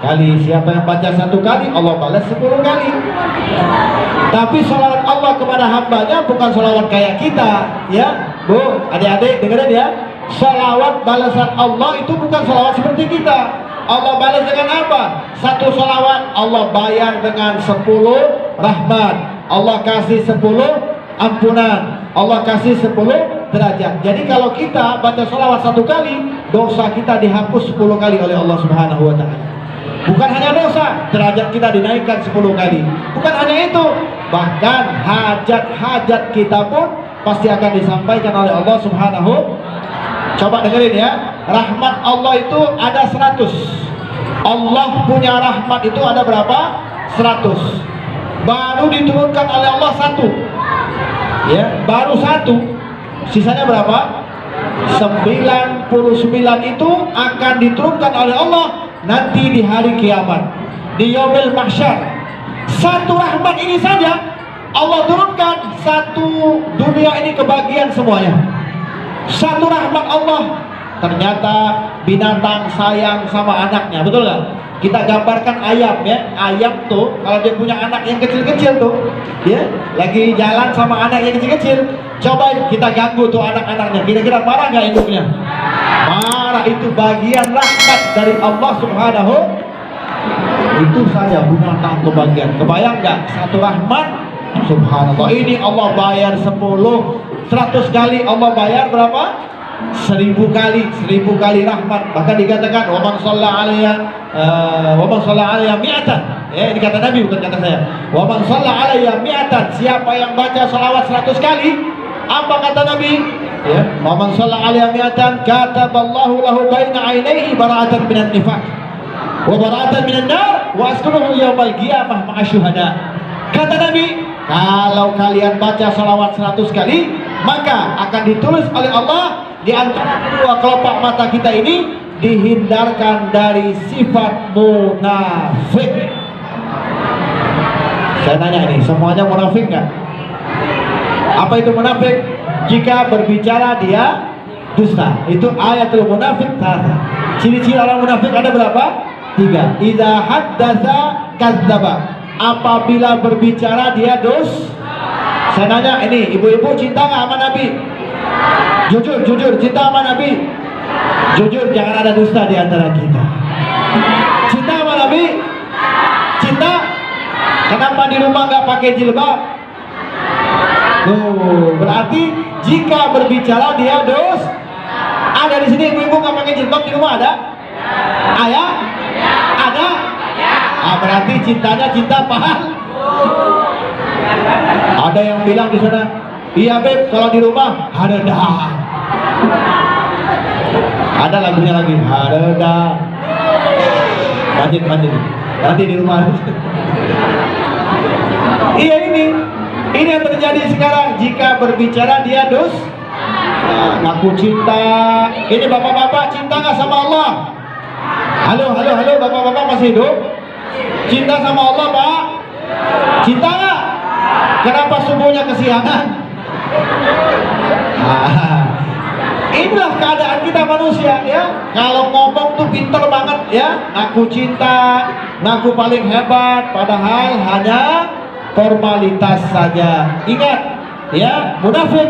kali. Siapa yang baca satu kali, Allah balas 10 kali. Tapi salawat Allah kepada hambanya bukan salawat kayak kita, ya Bu, adik-adik dengerin ya. Salawat balasan Allah itu bukan salawat seperti kita. Allah balas dengan apa? Satu salawat Allah bayar dengan 10 rahmat, Allah kasih 10 ampunan, Allah kasih 10 derajat. Jadi kalau kita baca salawat satu kali, dosa kita dihapus 10 kali oleh Allah Subhanahu wa Ta'ala. Bukan hanya dosa, derajat kita dinaikkan 10 kali. Bukan hanya itu, bahkan hajat-hajat kita pun pasti akan disampaikan oleh Allah Subhanahu. Coba dengerin ya, rahmat Allah itu ada 100. Allah punya rahmat itu ada berapa? 100. Baru diturunkan oleh Allah 1. Ya, baru 1. Sisanya berapa? 99 itu akan diturunkan oleh Allah nanti di hari kiamat, di yaumil mahsyar. Satu rahmat ini saja Allah turunkan, satu dunia ini kebagian semuanya. Satu rahmat Allah. Ternyata binatang sayang sama anaknya, betul nggak? Kita gambarkan ayam ya. Ayam tuh kalau dia punya anak yang kecil-kecil tuh, ya, lagi jalan sama anak yang kecil-kecil, coba kita ganggu tuh anak-anaknya, kira-kira marah nggak induknya? Marah. Itu bagian rahmat dari Allah Subhanahu. Itu saja binatang kebagian. Kebayang nggak? Satu rahmat, subhanallah. Ini Allah bayar 100 kali. Allah bayar berapa? 1000 kali. 1000 kali rahmat. Bahkan dikatakan wa man shalla alayya mi'atan. Ya, ini kata Nabi, bukan kata saya. Wa man shalla alayya mi'atan, siapa yang baca salawat 100 kali, apa kata Nabi? Ya, wa man shalla alayya mi'atan kataballahu lahu baina 'ainaihi bara'atan minan nifaq wa bara'atan minan nar wa askunuhu yaumal qiyamah ma'a syuhada. Kata Nabi, kalau kalian baca salawat 100 kali, maka akan ditulis oleh Allah di antara kedua kelopak mata kita ini dihindarkan dari sifat munafik. Saya nanya ini, semuanya munafik nggak? Apa itu munafik? Jika berbicara dia dusta. Itu ayatul munafik. Ciri-ciri orang munafik ada berapa? 3. Idza haddatsa kadzdzaba. Apabila berbicara dia Saya nanya ini, ibu-ibu cinta nggak sama Nabi? Jujur cinta sama Nabi? Jujur, jangan ada dusta di antara kita. Cinta sama Nabi? Cinta? Kenapa di rumah nggak pakai jilbab? Tuh, berarti jika berbicara dia Ada di sini ibu-ibu nggak pakai jilbab di rumah ada? Ayah? Ada? Berarti cintanya cinta pahal. Ada yang bilang di sana, iya beb, kalau di rumah hareda. Ada lagunya lagi, hareda. Lanjut. Nanti di rumah. Iya, ini yang terjadi sekarang. Jika berbicara dia ngaku cinta. Ini bapak-bapak cinta nggak sama Allah? Halo, bapak-bapak masih hidup? Cinta sama Allah, Pak? Cinta nggak? Kenapa subuhnya kesiangan? Inilah keadaan kita manusia ya. Kalau ngomong tuh pinter banget ya, ngaku cinta, ngaku paling hebat, padahal hanya formalitas saja. Ingat ya, munafik.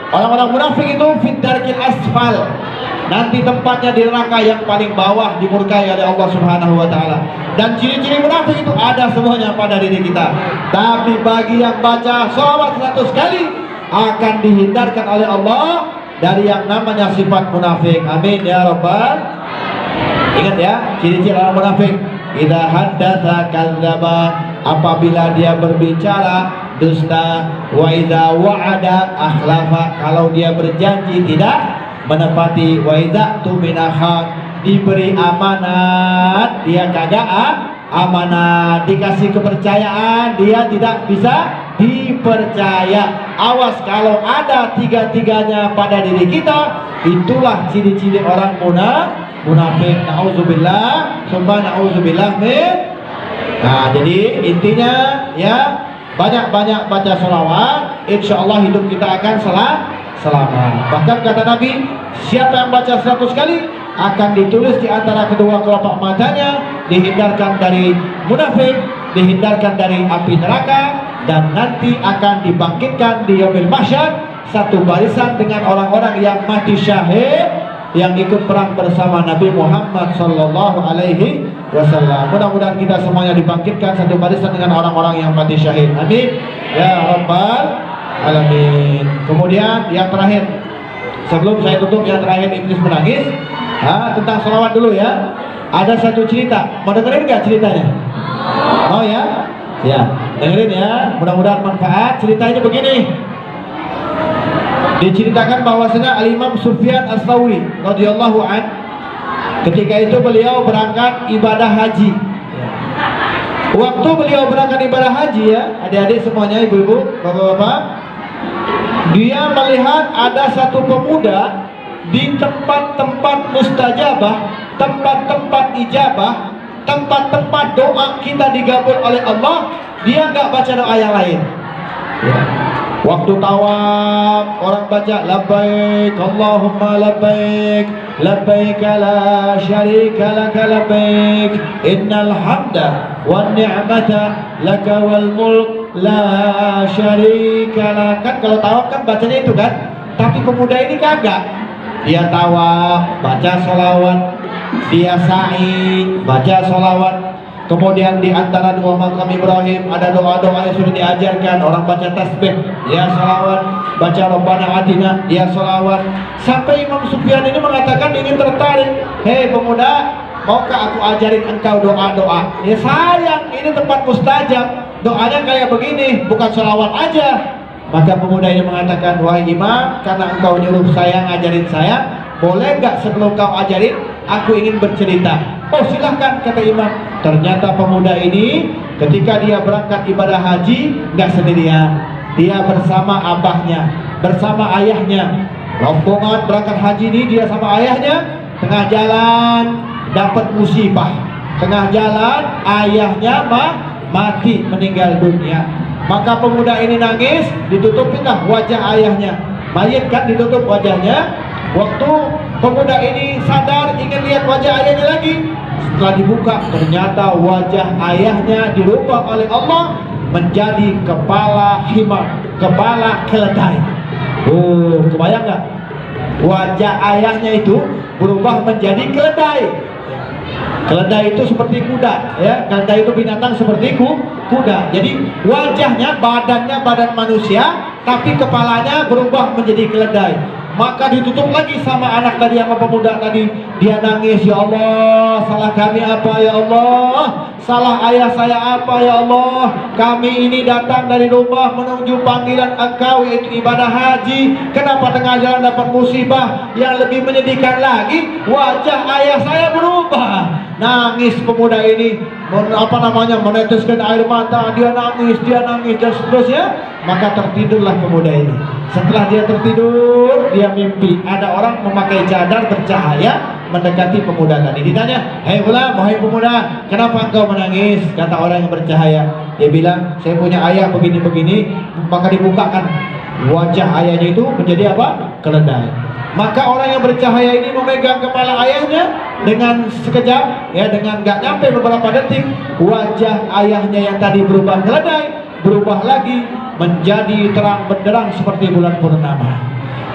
Orang-orang munafik itu fitdarkil asfal. Nanti tempatnya di neraka yang paling bawah, dimurkai oleh Allah Subhanahu wa Ta'ala. Dan ciri-ciri munafik itu ada semuanya pada diri kita. Tapi bagi yang baca sholawat 100 kali akan dihindarkan oleh Allah dari yang namanya sifat munafik. Amin ya rabbal. Ingat ya, ciri-ciri orang munafik. Idza haddatsa kadzdzaba, apabila dia berbicara dusta, wa idza wa'ada akhlafa, kalau dia berjanji tidak menepati, wa idza tumina diberi amanat dia kagak amanat, dikasih kepercayaan dia tidak bisa dipercaya. Awas kalau ada tiga-tiganya pada diri kita, itulah ciri-ciri orang munafik. Nauzubillah, summa nauzubillah min. Nah, jadi intinya ya banyak-banyak baca sholawat, insya Allah hidup kita akan selamat. Bahkan kata Nabi, siapa yang baca 100 kali akan ditulis di antara kedua kelopak matanya, dihindarkan dari munafik, dihindarkan dari api neraka, dan nanti akan dibangkitkan di yaumil mahsyar satu barisan dengan orang-orang yang mati syahid, yang ikut perang bersama Nabi Muhammad sallallahu alaihi wasallam. Mudah-mudahan kita semuanya dibangkitkan satu barisan dengan orang-orang yang mati syahid. Amin ya rabbal alamin. Kemudian yang terakhir, sebelum saya tutup, yang terakhir iblis menangis, tentang sholawat dulu ya. Ada satu cerita, mau dengerin nggak ceritanya? Oh ya, ya dengerin ya. Mudah-mudahan manfaat. Ceritanya begini. Diceritakan bahwasanya Al-Imam Sufyan Ats-Tsauri radhiyallahu an, ketika itu beliau berangkat ibadah haji. Waktu beliau berangkat ibadah haji ya, adik-adik semuanya, ibu-ibu, bapak-bapak, dia melihat ada satu pemuda di tempat-tempat mustajabah, tempat-tempat ijabah, tempat-tempat doa kita digabul oleh Allah, dia nggak baca doa yang lain. Waktu tawaf orang baca labbaik Allahumma labbaik labbaik la syarika laka labbaik innal hamda wan ni'mata laka wal mulk la syarika lak. Kan kalau tawaf kan bacanya itu kan, tapi pemuda ini kagak. Dia tawaf baca sholawat, dia sa'i baca sholawat. Kemudian di antara dua makam Ibrahim ada doa-doa yang sudah diajarkan. Orang baca tasbih, dia sholawat. Baca Rabbana Atina, dia sholawat. Sampai Imam Sufyan ini mengatakan ingin tertarik. Hei pemuda, maukah aku ajarin engkau doa-doa? Ya sayang, ini tempat mustajab, doanya kayak begini, bukan sholawat aja. Maka pemuda ini mengatakan, wahai imam, karena engkau nyuruh saya ngajarin saya, boleh nggak sebelum kau ajarin, aku ingin bercerita. Oh silahkan, kata imam. Ternyata pemuda ini ketika dia berangkat ibadah haji nggak sendirian, dia bersama abahnya, bersama ayahnya. Rombongan berangkat haji ini dia sama ayahnya. Tengah jalan dapat musibah, tengah jalan ayahnya mati, meninggal dunia. Maka pemuda ini nangis, ditutupinlah wajah ayahnya. Mayit kan ditutup wajahnya. Waktu pemuda ini sadar ingin lihat wajah ayahnya lagi, setelah dibuka ternyata wajah ayahnya dirubah oleh Allah menjadi kepala himar, kepala keledai. Oh, kebayang nggak? Wajah ayahnya itu berubah menjadi keledai. Keledai itu seperti kuda, ya. Keledai itu binatang seperti kuda. Jadi wajahnya, badannya badan manusia, tapi kepalanya berubah menjadi keledai. Maka ditutup lagi sama anak tadi, sama pemuda tadi. Dia nangis, ya Allah, salah kami apa ya Allah? Salah ayah saya apa ya Allah? Kami ini datang dari rumah menuju panggilan Engkau, yaitu ibadah haji. Kenapa tengah jalan dapat musibah? Yang lebih menyedihkan lagi, wajah ayah saya berubah. Nangis pemuda ini, meneteskan air mata. Dia nangis dan seterusnya. Maka tertidurlah pemuda ini. Setelah dia tertidur, dia mimpi ada orang memakai cadar bercahaya mendekati pemuda tadi. Ditanya, hei fulan, wahai pemuda, kenapa engkau menangis? Kata orang yang bercahaya. Dia bilang, saya punya ayah begini-begini. Maka dibukakan wajah ayahnya itu menjadi apa? Keledai. Maka orang yang bercahaya ini memegang kepala ayahnya dengan sekejap, ya, dengan gak nyampe beberapa detik, wajah ayahnya yang tadi berubah keledai berubah lagi menjadi terang benderang seperti bulan purnama.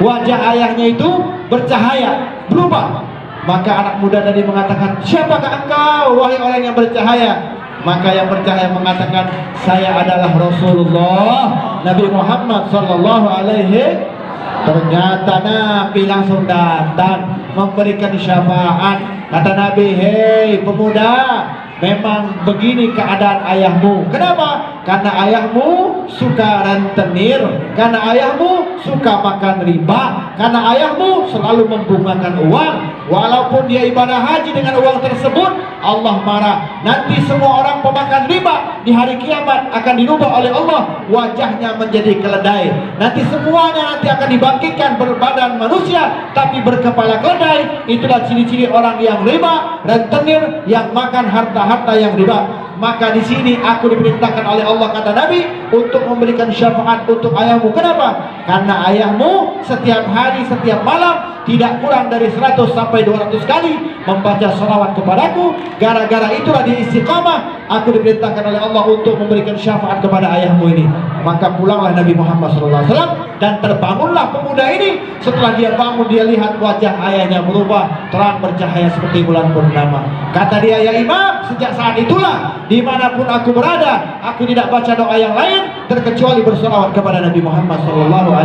Wajah ayahnya itu bercahaya, berubah. Maka anak muda tadi mengatakan, siapakah engkau wahai orang yang bercahaya? Maka yang bercahaya mengatakan, saya adalah Rasulullah Nabi Muhammad sallallahu alaihi. Ternyata Nabi langsung datang memberikan syafaat. Kata Nabi, hei pemuda, memang begini keadaan ayahmu. Kenapa? Karena ayahmu suka rentenir, karena ayahmu suka makan riba, karena ayahmu selalu membungakan uang. Walaupun dia ibadah haji dengan uang tersebut, Allah marah. Nanti semua orang pemakan riba di hari kiamat akan dirubah oleh Allah, wajahnya menjadi keledai. Nanti semuanya akan dibangkitkan berbadan manusia tapi berkepala keledai. Itulah ciri-ciri orang yang riba, rentenir, yang makan harta-harta yang riba. Maka di sini aku diperintahkan oleh Allah, kata Nabi, untuk memberikan syafaat untuk ayahmu. Kenapa? Karena ayahmu setiap hari, setiap malam tidak kurang dari 100 sampai 200 kali membaca salawat kepadaku. Gara-gara itulah di istiqamah aku diperintahkan oleh Allah untuk memberikan syafaat kepada ayahmu ini. Maka pulanglah Nabi Muhammad SAW dan terbangunlah pemuda ini. Setelah dia bangun, dia lihat wajah ayahnya berubah, terang bercahaya seperti bulan purnama. Kata dia, ya Imam, sejak saat itulah dimanapun aku berada, aku tidak baca doa yang lain terkecuali bersalawat kepada Nabi Muhammad SAW.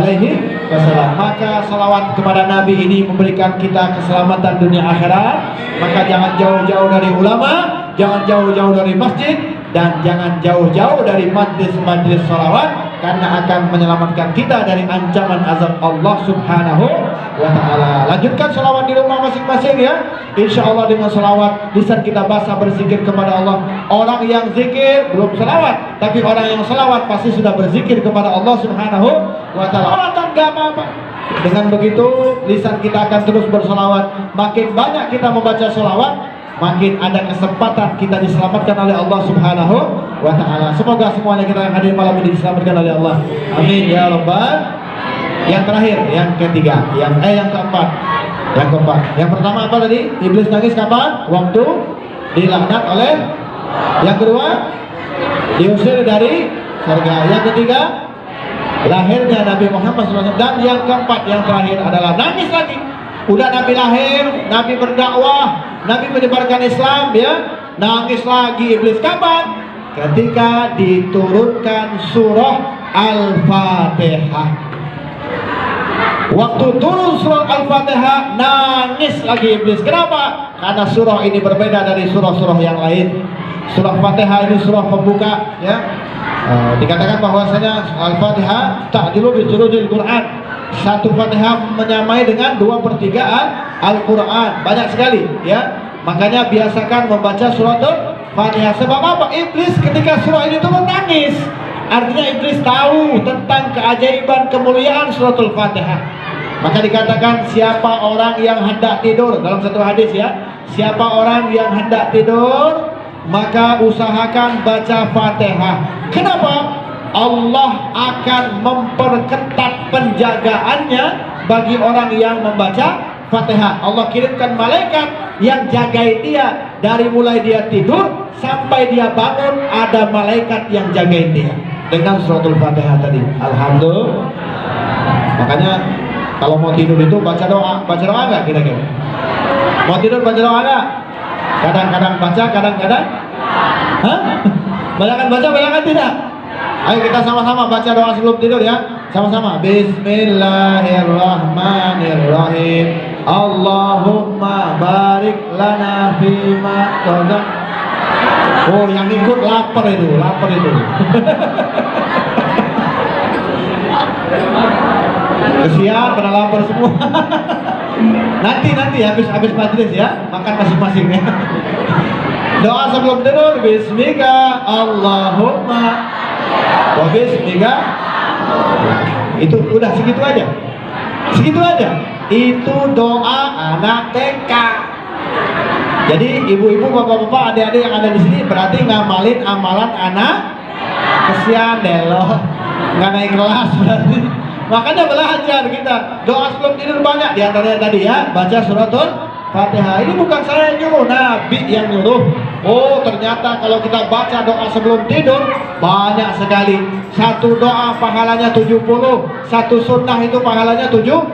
Maka salawat kepada Nabi ini memberikan kita keselamatan dunia akhirat. Maka jangan jauh-jauh dari ulama, jangan jauh-jauh dari masjid, dan jangan jauh-jauh dari majlis-majlis salawat, karena akan menyelamatkan kita dari ancaman azab Allah Subhanahu wa ta'ala. Lanjutkan salawat di rumah masing-masing ya. Insya Allah dengan salawat lisan kita basah berzikir kepada Allah. Orang yang zikir belum salawat, tapi orang yang salawat pasti sudah berzikir kepada Allah Subhanahu wa ta'ala. Enggak apa-apa. Dengan begitu lisan kita akan terus bersalawat. Makin banyak kita membaca salawat, makin ada kesempatan kita diselamatkan oleh Allah Subhanahu wa ta'ala. Semoga semuanya kita yang hadir malam ini diselamatkan oleh Allah. Amin ya rabbal. Yang terakhir, yang ketiga, yang keempat. Yang pertama apa tadi? Iblis nangis kapan? Waktu dilaknat oleh. Yang kedua, diusir dari surga. Yang ketiga, lahirnya Nabi Muhammad SAW. Dan yang keempat, yang terakhir adalah nangis lagi. Udah Nabi lahir, Nabi berdakwah, Nabi menyebarkan Islam, ya, nangis lagi iblis. Kapan? Ketika diturunkan surah Al-Fatihah. Waktu turun surah Al-Fatihah, nangis lagi iblis. Kenapa? Karena surah ini berbeda dari surah-surah yang lain. Surah Fatihah ini surah pembuka, ya. Dikatakan bahwasanya Al-Fatihah ta'dilu bi thuluthil Quran. Satu Fatihah menyamai dengan 2/3 Al-Quran. Banyak sekali, ya. Makanya biasakan membaca surat Al-Fatihah. Sebab apa? Iblis ketika surah ini turun nangis. Artinya iblis tahu tentang keajaiban kemuliaan surat Al-Fatihah. Maka dikatakan siapa orang yang hendak tidur, dalam satu hadis ya, siapa orang yang hendak tidur maka usahakan baca Fatihah. Kenapa? Allah akan memperketat penjagaannya bagi orang yang membaca Fatihah. Allah kirimkan malaikat yang jagain dia dari mulai dia tidur sampai dia bangun. Ada malaikat yang jagain dia dengan suratul Fatihah tadi. Alhamdulillah. Makanya kalau mau tidur itu baca doa nggak kira-kira? Mau tidur baca doa nggak? Kadang-kadang baca, kadang-kadang banyakan baca, banyakan tidak. Ayo kita sama-sama baca doa sebelum tidur ya. Sama-sama. Bismillahirrahmanirrahim. Allahumma barik lana fima razaq. Oh, yang ikut lapar itu. Kesian pada lapar semua. Nanti habis majlis ya, makan masing-masing ya. Doa sebelum tidur, bismika Allahumma wa bismika. Itu udah segitu aja. Itu doa anak TK. Jadi ibu-ibu, bapak-bapak, adik-adik yang ada di sini berarti ngamalin amalan anak. Kesian deh lo, nggak naik kelas berarti. Makanya belajar kita doa sebelum tidur banyak, diantaranya tadi ya, baca suratul Fatihah. Ini bukan saya yang nyuruh, Nabi yang nyuruh. Oh, ternyata kalau kita baca doa sebelum tidur banyak sekali. Satu doa pahalanya 70, satu sunnah itu pahalanya 70.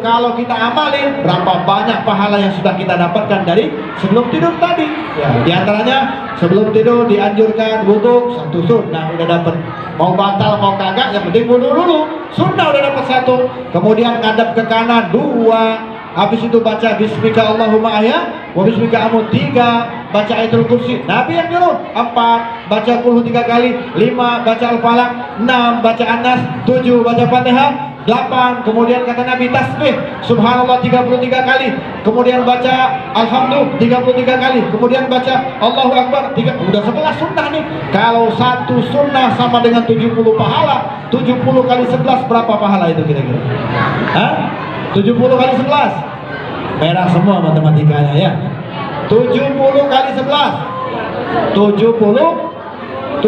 Kalau kita amalin, berapa banyak pahala yang sudah kita dapatkan dari sebelum tidur tadi ya. Diantaranya sebelum tidur dianjurkan wudu, satu sunnah udah dapat. Mau batal mau kagak, yang penting wudu dulu, sunnah udah dapat satu. Kemudian ngadep ke kanan 2, Habis itu baca bismika Allahumma ahya wa bismika amut 3, baca ayatul kursi. Nabi yang nyuruh. 4, baca qul 3 kali. 5, baca al-falaq. 6, baca an-nas. 7, baca fatihah. 8, kemudian kata Nabi tasbih subhanallah 33 kali, kemudian baca alhamdulillah 33 kali, kemudian baca Allahu Akbar 3. Udah 11 sunnah nih. Kalau satu sunnah sama dengan 70 pahala, 70 kali 11 berapa pahala itu kira-kira? Hah? 70 kali 11 merah semua matematikanya ya. 70 kali 11 770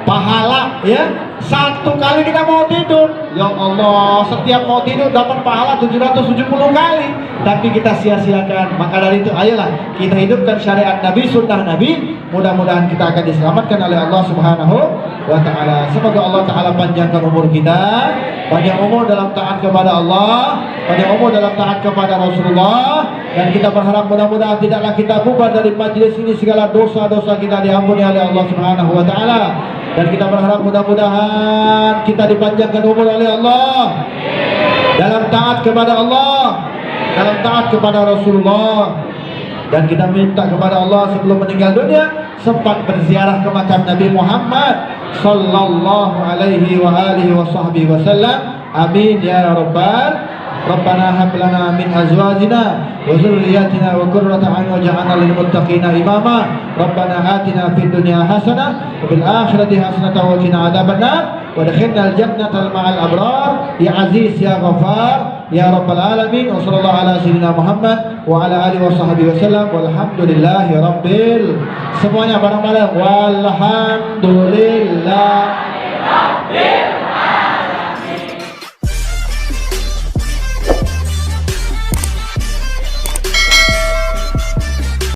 pahala ya. Satu kali kita mau tidur, ya Allah, setiap mau tidur dapat pahala 770 kali, tapi kita sia-siakan. Maka dari itu ayolah kita hidupkan syariat Nabi, sunnah Nabi. Mudah-mudahan kita akan diselamatkan oleh Allah Subhanahu wa ta'ala. Semoga Allah ta'ala panjangkan umur kita, panjang umur dalam taat kepada Allah, panjang umur dalam taat kepada Rasulullah. Dan kita berharap mudah-mudahan tidaklah kita bubar dari majlis ini, segala dosa-dosa kita diampuni oleh Allah Subhanahu wa ta'ala. Dan kita berharap mudah-mudahan kita dipanjangkan umur oleh Allah dalam taat kepada Allah, dalam taat kepada Rasulullah. Dan kita minta kepada Allah sebelum meninggal dunia sempat berziarah ke makam Nabi Muhammad sallallahu alaihi wa alihi wasallam. Amin ya rabbal. Rabbana hab lana min azwajina wa dhurriyyatina wa qurrata a'yun waj'alna lil muttaqina imama. Rabbana atina fid dunya hasanah wa fil akhirati hasanah wa qina adzabannar wa adkhilna al jannata ma'al abrar ya aziz ya ghafar ya rabbal alamin. Wa sallallahu ala sayyidina Muhammad wa ala alihi washabbihi wasallam walhamdulillahi rabbil. Semuanya bareng-bareng walhamdulillah.